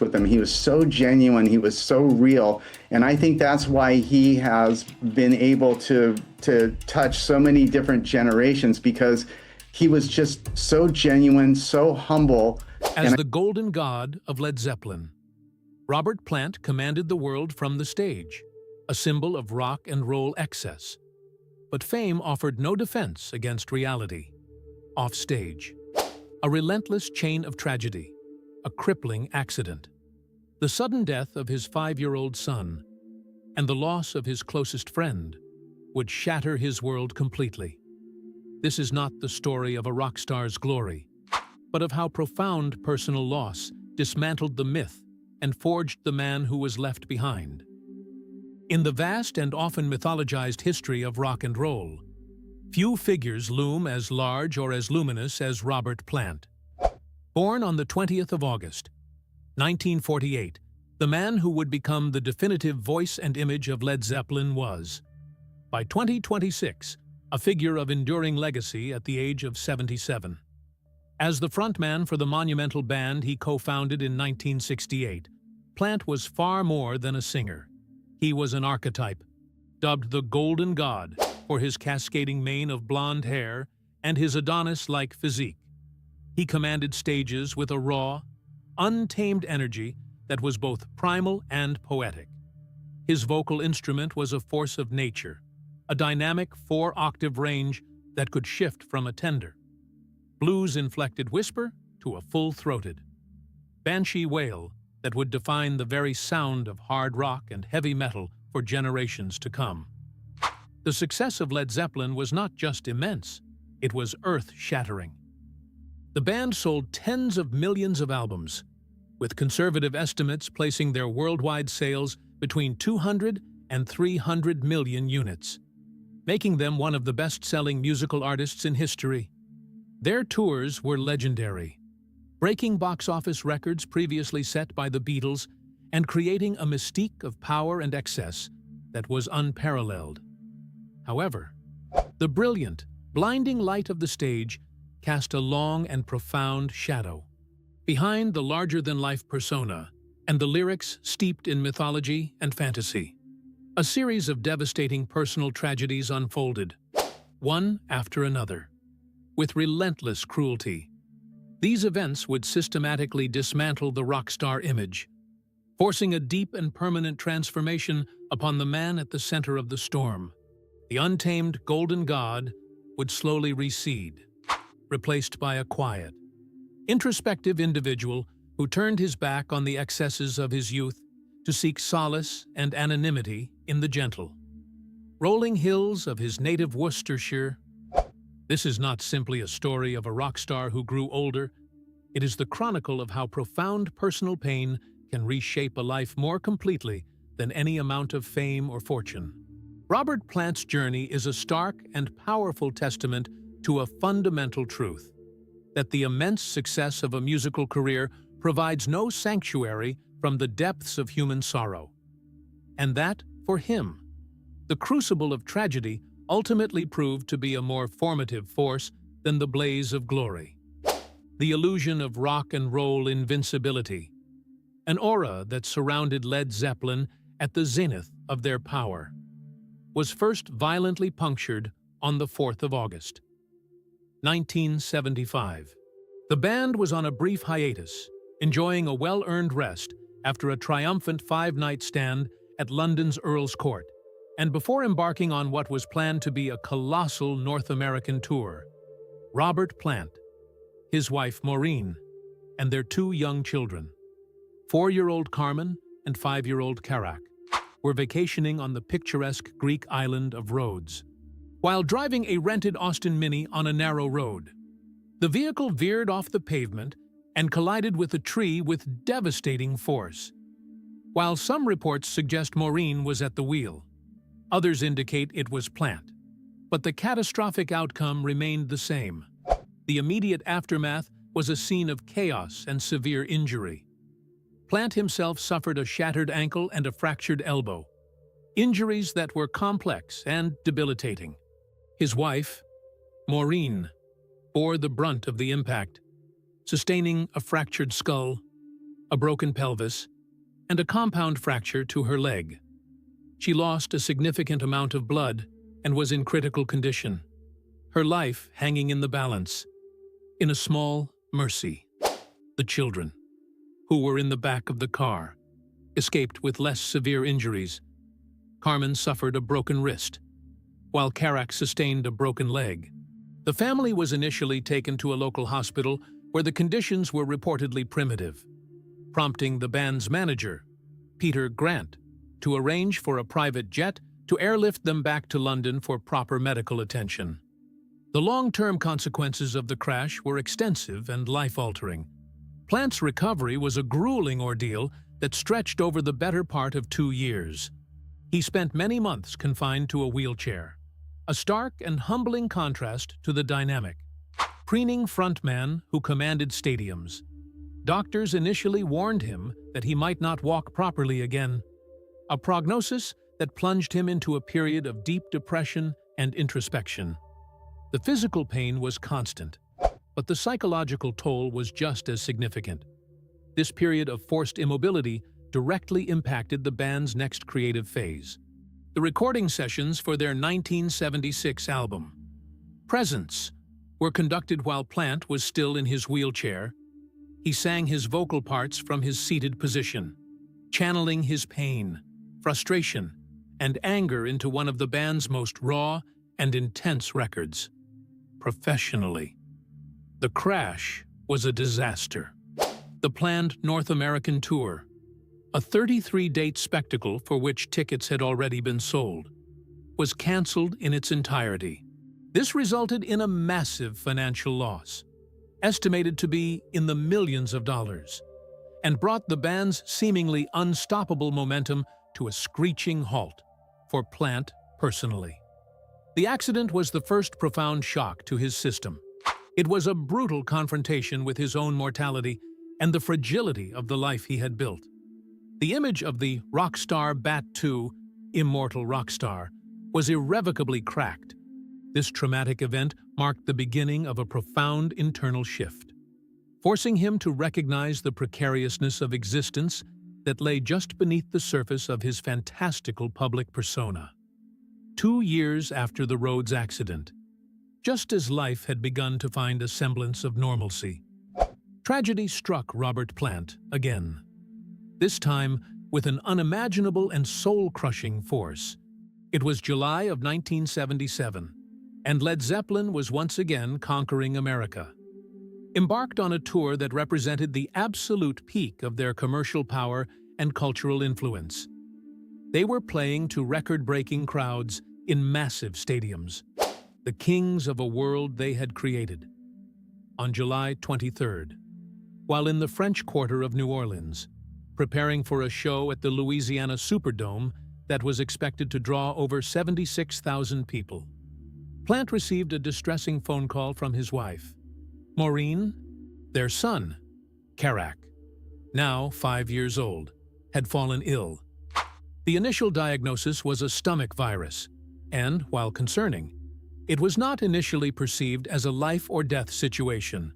with him. He was so genuine, he was so real, and I think that's why he has been able to touch so many different generations, because he was just so genuine, so humble. As the golden god of Led Zeppelin, Robert Plant commanded the world from the stage, a symbol of rock and roll excess. But fame offered no defense against reality. Offstage, a relentless chain of tragedy, a crippling accident, the sudden death of his 5-year-old son, and the loss of his closest friend would shatter his world completely. This is not the story of a rock star's glory, but of how profound personal loss dismantled the myth and forged the man who was left behind. In the vast and often mythologized history of rock and roll, few figures loom as large or as luminous as Robert Plant. Born on the 20th of August, 1948, the man who would become the definitive voice and image of Led Zeppelin was, by 2026, a figure of enduring legacy at the age of 77. As the frontman for the monumental band he co-founded in 1968, Plant was far more than a singer. He was an archetype, dubbed the Golden God for his cascading mane of blonde hair and his Adonis-like physique. He commanded stages with a raw, untamed energy that was both primal and poetic. His vocal instrument was a force of nature, a dynamic 4-octave range that could shift from a tender, blues-inflected whisper to a full-throated, banshee wail that would define the very sound of hard rock and heavy metal for generations to come. The success of Led Zeppelin was not just immense, it was earth-shattering. The band sold tens of millions of albums, with conservative estimates placing their worldwide sales between 200 and 300 million units, making them one of the best-selling musical artists in history. Their tours were legendary, breaking box office records previously set by the Beatles and creating a mystique of power and excess that was unparalleled. However, the brilliant, blinding light of the stage cast a long and profound shadow. Behind the larger-than-life persona and the lyrics steeped in mythology and fantasy, a series of devastating personal tragedies unfolded, one after another, with relentless cruelty. These events would systematically dismantle the rock star image, forcing a deep and permanent transformation upon the man at the center of the storm. The untamed golden god would slowly recede, replaced by a quiet, introspective individual who turned his back on the excesses of his youth to seek solace and anonymity in the gentle, rolling hills of his native Worcestershire. This is not simply a story of a rock star who grew older. It is the chronicle of how profound personal pain can reshape a life more completely than any amount of fame or fortune. Robert Plant's journey is a stark and powerful testament to a fundamental truth, that the immense success of a musical career provides no sanctuary from the depths of human sorrow, and that, for him, the crucible of tragedy ultimately proved to be a more formative force than the blaze of glory. The illusion of rock and roll invincibility, an aura that surrounded Led Zeppelin at the zenith of their power, was first violently punctured on the 4th of August, 1975. The band was on a brief hiatus, enjoying a well-earned rest after a triumphant 5-night stand at London's Earl's Court, and before embarking on what was planned to be a colossal North American tour. Robert Plant, his wife Maureen, and their 2 young children, 4-year-old Carmen and 5-year-old Karac, were vacationing on the picturesque Greek island of Rhodes. While driving a rented Austin Mini on a narrow road, the vehicle veered off the pavement and collided with a tree with devastating force. While some reports suggest Maureen was at the wheel, others indicate it was Plant. But the catastrophic outcome remained the same. The immediate aftermath was a scene of chaos and severe injury. Plant himself suffered a shattered ankle and a fractured elbow, injuries that were complex and debilitating. His wife, Maureen, bore the brunt of the impact, sustaining a fractured skull, a broken pelvis, and a compound fracture to her leg. She lost a significant amount of blood and was in critical condition, her life hanging in the balance. In a small mercy, the children, who were in the back of the car, escaped with less severe injuries. Carmen suffered a broken wrist, while Karac sustained a broken leg. The family was initially taken to a local hospital where the conditions were reportedly primitive, prompting the band's manager, Peter Grant, to arrange for a private jet to airlift them back to London for proper medical attention. The long-term consequences of the crash were extensive and life-altering. Plant's recovery was a grueling ordeal that stretched over the better part of 2 years. He spent many months confined to a wheelchair, a stark and humbling contrast to the dynamic, preening frontman who commanded stadiums. Doctors initially warned him that he might not walk properly again, a prognosis that plunged him into a period of deep depression and introspection. The physical pain was constant, but the psychological toll was just as significant. This period of forced immobility directly impacted the band's next creative phase. The recording sessions for their 1976 album, Presence, were conducted while Plant was still in his wheelchair. He sang his vocal parts from his seated position, channeling his pain, frustration, and anger into one of the band's most raw and intense records. Professionally, the crash was a disaster. The planned North American tour, a 33-date spectacle for which tickets had already been sold, was canceled in its entirety. This resulted in a massive financial loss, estimated to be in the millions of dollars, and brought the band's seemingly unstoppable momentum to a screeching halt for Plant personally. The accident was the first profound shock to his system. It was a brutal confrontation with his own mortality and the fragility of the life he had built. The image of the rock star Bat 2, immortal rock star, was irrevocably cracked. This traumatic event marked the beginning of a profound internal shift, forcing him to recognize the precariousness of existence that lay just beneath the surface of his fantastical public persona. 2 years after the Rhodes accident, just as life had begun to find a semblance of normalcy, tragedy struck Robert Plant again. This time with an unimaginable and soul-crushing force. It was July of 1977, and Led Zeppelin was once again conquering America. Embarked on a tour that represented the absolute peak of their commercial power and cultural influence. They were playing to record-breaking crowds in massive stadiums, the kings of a world they had created. On July 23rd, while in the French Quarter of New Orleans, preparing for a show at the Louisiana Superdome that was expected to draw over 76,000 people, Plant received a distressing phone call from his wife, Maureen. Their son, Karac, now 5 years old, had fallen ill. The initial diagnosis was a stomach virus, and, while concerning, it was not initially perceived as a life-or-death situation.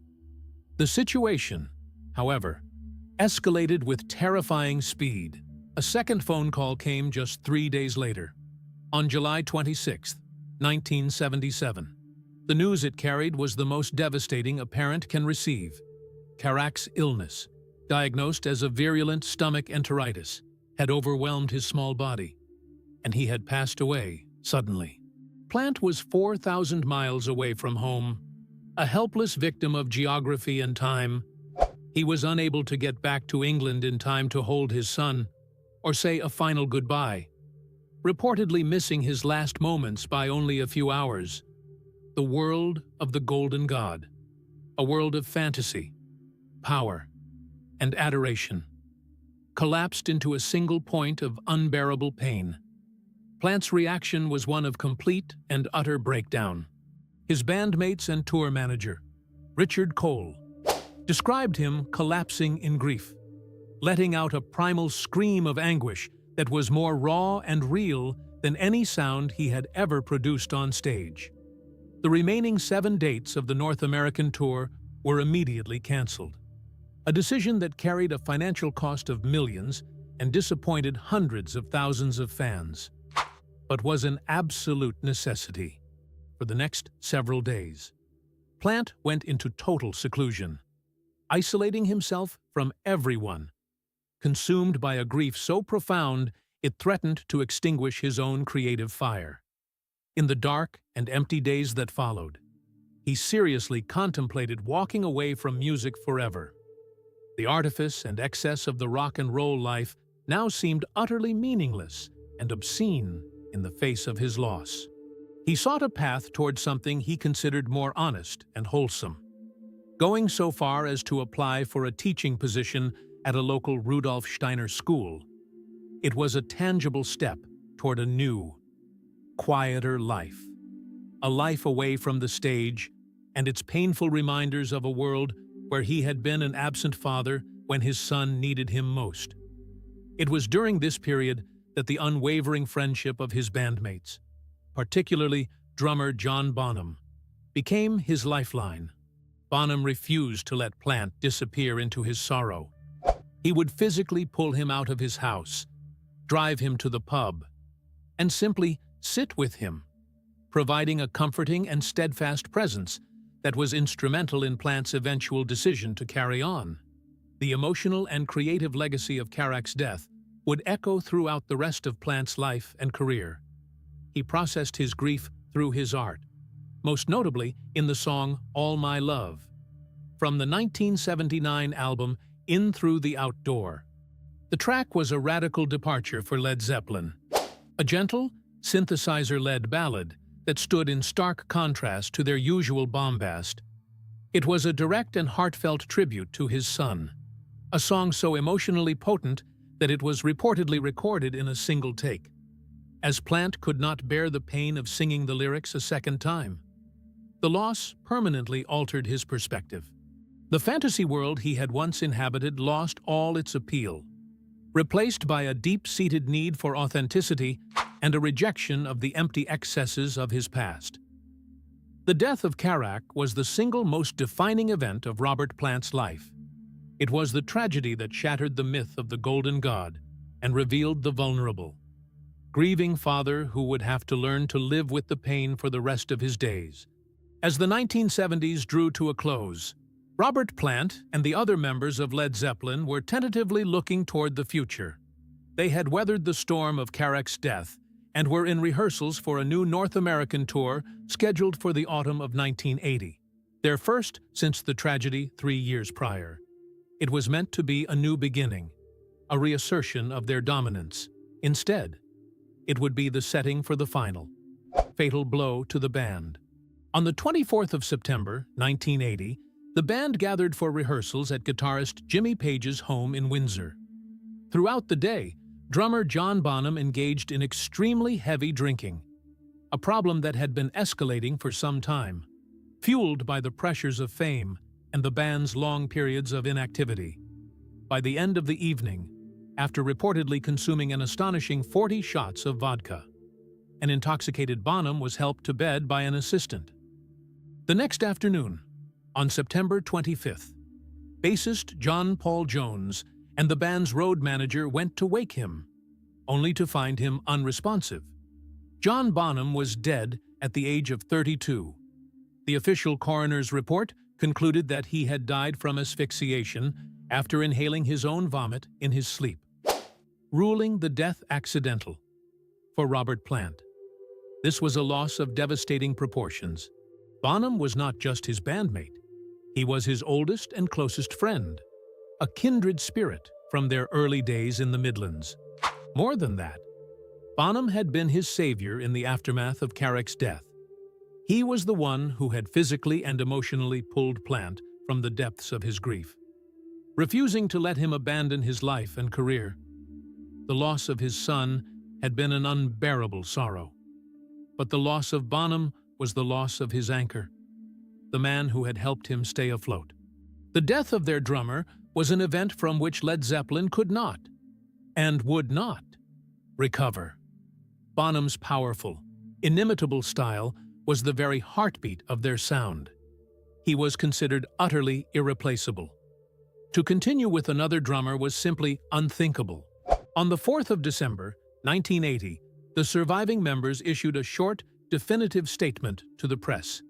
The situation, however, escalated with terrifying speed. A second phone call came just 3 days later, on July 26, 1977. The news it carried was the most devastating a parent can receive. Karac's illness, diagnosed as a virulent stomach enteritis, had overwhelmed his small body, and he had passed away suddenly. Plant was 4,000 miles away from home, a helpless victim of geography and time. He was unable to get back to England in time to hold his son, or say a final goodbye, reportedly missing his last moments by only a few hours. The world of the Golden God, a world of fantasy, power, and adoration, collapsed into a single point of unbearable pain. Plant's reaction was one of complete and utter breakdown. His bandmates and tour manager, Richard Cole, described him collapsing in grief, letting out a primal scream of anguish that was more raw and real than any sound he had ever produced on stage. The remaining 7 dates of the North American tour were immediately canceled. a decision that carried a financial cost of millions and disappointed hundreds of thousands of fans, but was an absolute necessity. For the next several days, Plant went into total seclusion, isolating himself from everyone, consumed by a grief so profound it threatened to extinguish his own creative fire. In the dark and empty days that followed, he seriously contemplated walking away from music forever. The artifice and excess of the rock and roll life now seemed utterly meaningless and obscene in the face of his loss. He sought a path toward something he considered more honest and wholesome, going so far as to apply for a teaching position at a local Rudolf Steiner school. It was a tangible step toward a new, quieter life, a life away from the stage and its painful reminders of a world where he had been an absent father when his son needed him most. It was during this period that the unwavering friendship of his bandmates, particularly drummer John Bonham, became his lifeline. Bonham refused to let Plant disappear into his sorrow. He would physically pull him out of his house, drive him to the pub, and simply sit with him, providing a comforting and steadfast presence that was instrumental in Plant's eventual decision to carry on. The emotional and creative legacy of Karac's death would echo throughout the rest of Plant's life and career. He processed his grief through his art, most notably in the song All My Love, from the 1979 album In Through the Outdoor. The track was a radical departure for Led Zeppelin, a gentle, synthesizer-led ballad that stood in stark contrast to their usual bombast. It was a direct and heartfelt tribute to his son, a song so emotionally potent that it was reportedly recorded in a single take, as Plant could not bear the pain of singing the lyrics a second time. The loss permanently altered his perspective. The fantasy world he had once inhabited lost all its appeal, replaced by a deep-seated need for authenticity and a rejection of the empty excesses of his past. The death of Karac was the single most defining event of Robert Plant's life. It was the tragedy that shattered the myth of the Golden God and revealed the vulnerable, grieving father who would have to learn to live with the pain for the rest of his days. As the 1970s drew to a close, Robert Plant and the other members of Led Zeppelin were tentatively looking toward the future. They had weathered the storm of Karac's death and were in rehearsals for a new North American tour scheduled for the autumn of 1980, their first since the tragedy 3 years prior. It was meant to be a new beginning, a reassertion of their dominance. Instead, it would be the setting for the final, fatal blow to the band. On the 24th of September, 1980, the band gathered for rehearsals at guitarist Jimmy Page's home in Windsor. Throughout the day, drummer John Bonham engaged in extremely heavy drinking, a problem that had been escalating for some time, fueled by the pressures of fame and the band's long periods of inactivity. By the end of the evening, after reportedly consuming an astonishing 40 shots of vodka, an intoxicated Bonham was helped to bed by an assistant. The next afternoon, on September 25th, bassist John Paul Jones and the band's road manager went to wake him, only to find him unresponsive. John Bonham was dead at the age of 32. The official coroner's report concluded that he had died from asphyxiation after inhaling his own vomit in his sleep, ruling the death accidental for Robert Plant. This was a loss of devastating proportions. Bonham was not just his bandmate. He was his oldest and closest friend, a kindred spirit from their early days in the Midlands. More than that, Bonham had been his savior in the aftermath of Karac's death. He was the one who had physically and emotionally pulled Plant from the depths of his grief, refusing to let him abandon his life and career. The loss of his son had been an unbearable sorrow, but the loss of Bonham was the loss of his anchor, the man who had helped him stay afloat. The death of their drummer was an event from which Led Zeppelin could not, and would not, recover. Bonham's powerful, inimitable style was the very heartbeat of their sound. He was considered utterly irreplaceable. To continue with another drummer was simply unthinkable. On the 4th of December, 1980, the surviving members issued a short, definitive statement to the press.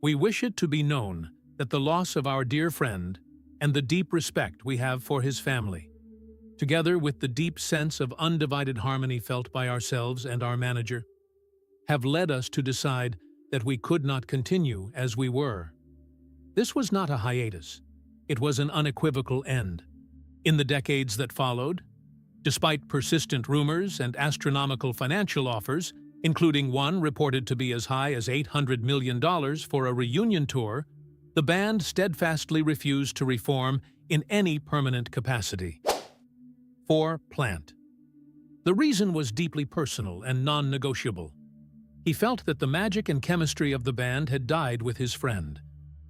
"We wish it to be known that the loss of our dear friend and the deep respect we have for his family, together with the deep sense of undivided harmony felt by ourselves and our manager, have led us to decide that we could not continue as we were." This was not a hiatus. It was an unequivocal end. In the decades that followed, despite persistent rumors and astronomical financial offers, including one reported to be as high as $800 million for a reunion tour, the band steadfastly refused to reform in any permanent capacity. 4. Plant. The reason was deeply personal and non-negotiable. He felt that the magic and chemistry of the band had died with his friend.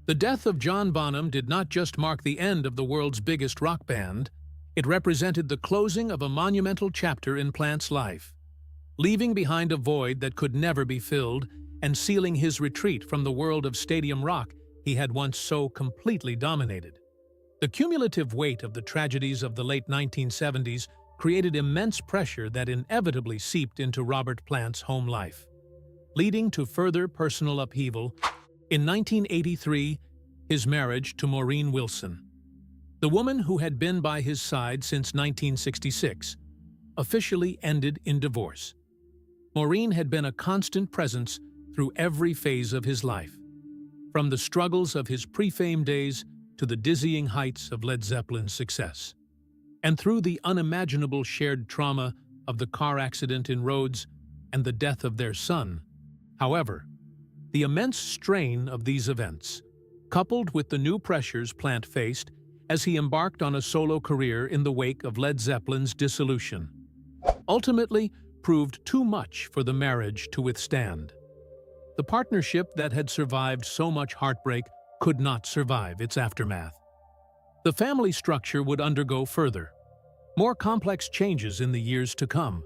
The death of John Bonham did not just mark the end of the world's biggest rock band, it represented the closing of a monumental chapter in Plant's life, leaving behind a void that could never be filled and sealing his retreat from the world of stadium rock he had once so completely dominated. The cumulative weight of the tragedies of the late 1970s created immense pressure that inevitably seeped into Robert Plant's home life, leading to further personal upheaval. In 1983, his marriage to Maureen Wilson, the woman who had been by his side since 1966, officially ended in divorce. Maureen had been a constant presence through every phase of his life, from the struggles of his pre-fame days to the dizzying heights of Led Zeppelin's success, and through the unimaginable shared trauma of the car accident in Rhodes and the death of their son. However, the immense strain of these events, coupled with the new pressures Plant faced as he embarked on a solo career in the wake of Led Zeppelin's dissolution, ultimately proved too much for the marriage to withstand. The partnership that had survived so much heartbreak could not survive its aftermath. The family structure would undergo further, more complex changes in the years to come.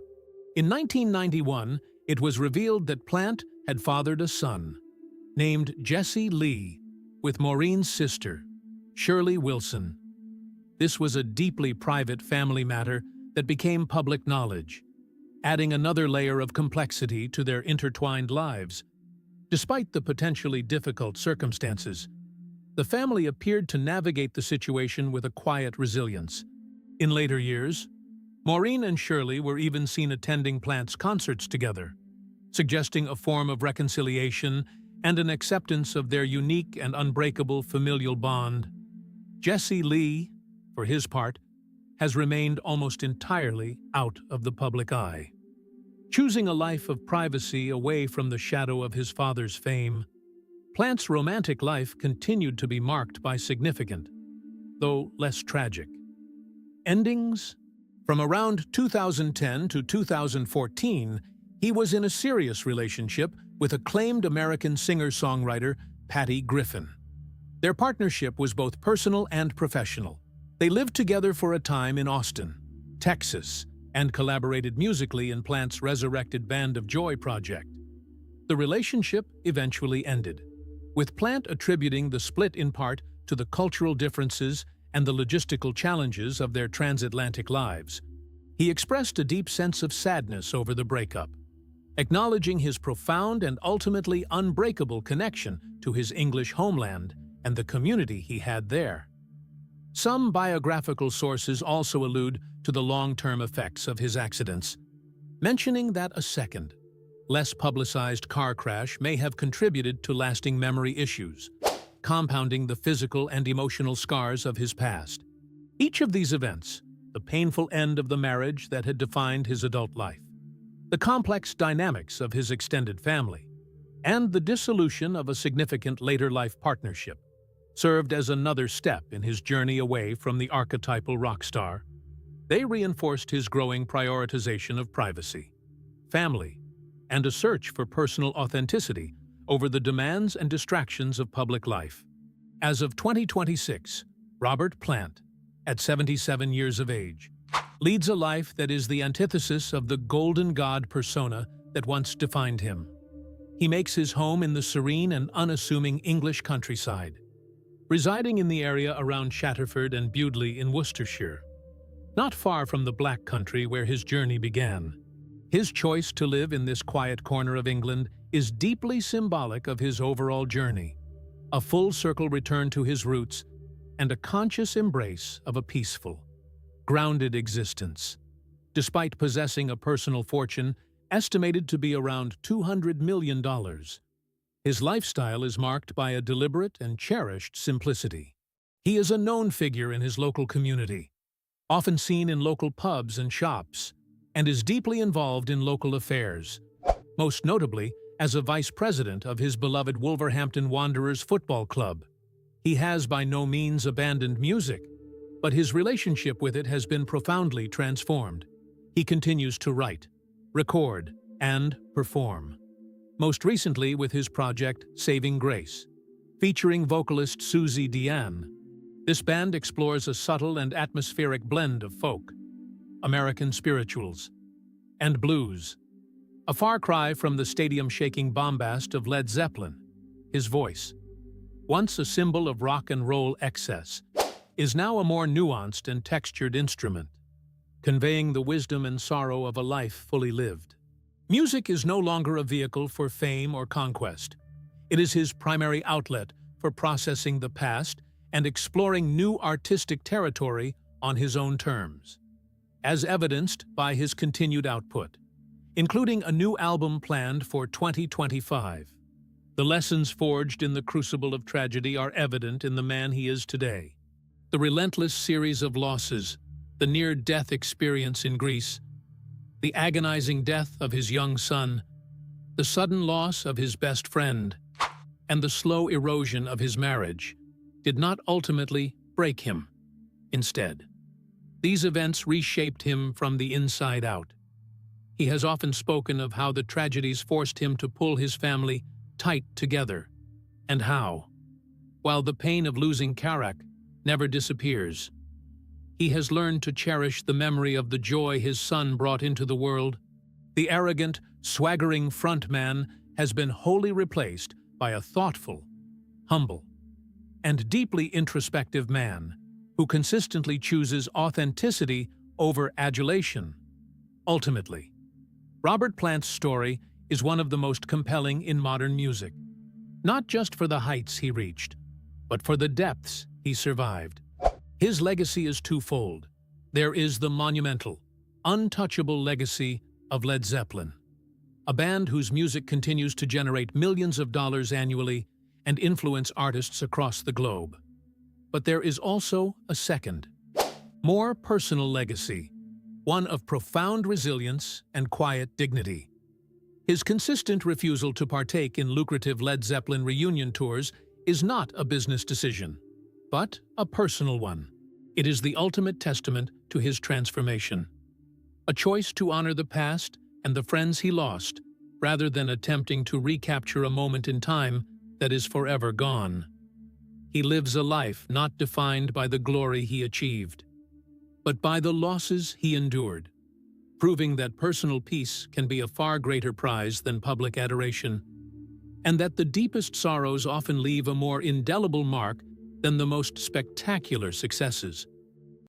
In 1991, it was revealed that Plant had fathered a son, named Jesse Lee, with Maureen's sister, Shirley Wilson. This was a deeply private family matter that became public knowledge, adding another layer of complexity to their intertwined lives. Despite the potentially difficult circumstances, the family appeared to navigate the situation with a quiet resilience. In later years, Maureen and Shirley were even seen attending Plant's concerts together, suggesting a form of reconciliation and an acceptance of their unique and unbreakable familial bond. Jesse Lee, for his part, has remained almost entirely out of the public eye, choosing a life of privacy away from the shadow of his father's fame. Plant's romantic life continued to be marked by significant, though less tragic, endings. From around 2010 to 2014, he was in a serious relationship with acclaimed American singer-songwriter Patty Griffin. Their partnership was both personal and professional. They lived together for a time in Austin, Texas, and collaborated musically in Plant's resurrected Band of Joy project. The relationship eventually ended, with Plant attributing the split in part to the cultural differences and the logistical challenges of their transatlantic lives. He expressed a deep sense of sadness over the breakup, acknowledging his profound and ultimately unbreakable connection to his English homeland and the community he had there. Some biographical sources also allude to the long-term effects of his accidents, mentioning that a second, less publicized car crash may have contributed to lasting memory issues, compounding the physical and emotional scars of his past. Each of these events, the painful end of the marriage that had defined his adult life, the complex dynamics of his extended family, and the dissolution of a significant later life partnership, served as another step in his journey away from the archetypal rock star. They reinforced his growing prioritization of privacy, family, and a search for personal authenticity over the demands and distractions of public life. As of 2026, Robert Plant, at 77 years of age, leads a life that is the antithesis of the golden god persona that once defined him. He makes his home in the serene and unassuming English countryside, residing in the area around Shatterford and Bewdley in Worcestershire, not far from the Black Country where his journey began. His choice to live in this quiet corner of England is deeply symbolic of his overall journey, a full-circle return to his roots and a conscious embrace of a peaceful, grounded existence. Despite possessing a personal fortune estimated to be around $200 million, his lifestyle is marked by a deliberate and cherished simplicity. He is a known figure in his local community, often seen in local pubs and shops, and is deeply involved in local affairs, most notably as a vice president of his beloved Wolverhampton Wanderers football club. He has by no means abandoned music, but his relationship with it has been profoundly transformed. He continues to write, record, and perform, most recently with his project Saving Grace, featuring vocalist Susie Deanne. This band explores a subtle and atmospheric blend of folk, American spirituals, and blues, a far cry from the stadium-shaking bombast of Led Zeppelin. His voice, once a symbol of rock and roll excess, is now a more nuanced and textured instrument, conveying the wisdom and sorrow of a life fully lived. Music is no longer a vehicle for fame or conquest. It is his primary outlet for processing the past and exploring new artistic territory on his own terms, as evidenced by his continued output, including a new album planned for 2025. The lessons forged in the crucible of tragedy are evident in the man he is today. The relentless series of losses, the near-death experience in Greece, the agonizing death of his young son, the sudden loss of his best friend, and the slow erosion of his marriage did not ultimately break him. Instead, these events reshaped him from the inside out. He has often spoken of how the tragedies forced him to pull his family tight together, and how, while the pain of losing Karac never disappears, he has learned to cherish the memory of the joy his son brought into the world. The arrogant, swaggering frontman has been wholly replaced by a thoughtful, humble, and deeply introspective man who consistently chooses authenticity over adulation. Ultimately, Robert Plant's story is one of the most compelling in modern music, not just for the heights he reached, but for the depths he survived. His legacy is twofold. There is the monumental, untouchable legacy of Led Zeppelin, a band whose music continues to generate millions of dollars annually and influence artists across the globe. But there is also a second, more personal legacy, one of profound resilience and quiet dignity. His consistent refusal to partake in lucrative Led Zeppelin reunion tours is not a business decision, but a personal one. It is the ultimate testament to his transformation, a choice to honor the past and the friends he lost, rather than attempting to recapture a moment in time that is forever gone. He lives a life not defined by the glory he achieved, but by the losses he endured, proving that personal peace can be a far greater prize than public adoration, and that the deepest sorrows often leave a more indelible mark than the most spectacular successes.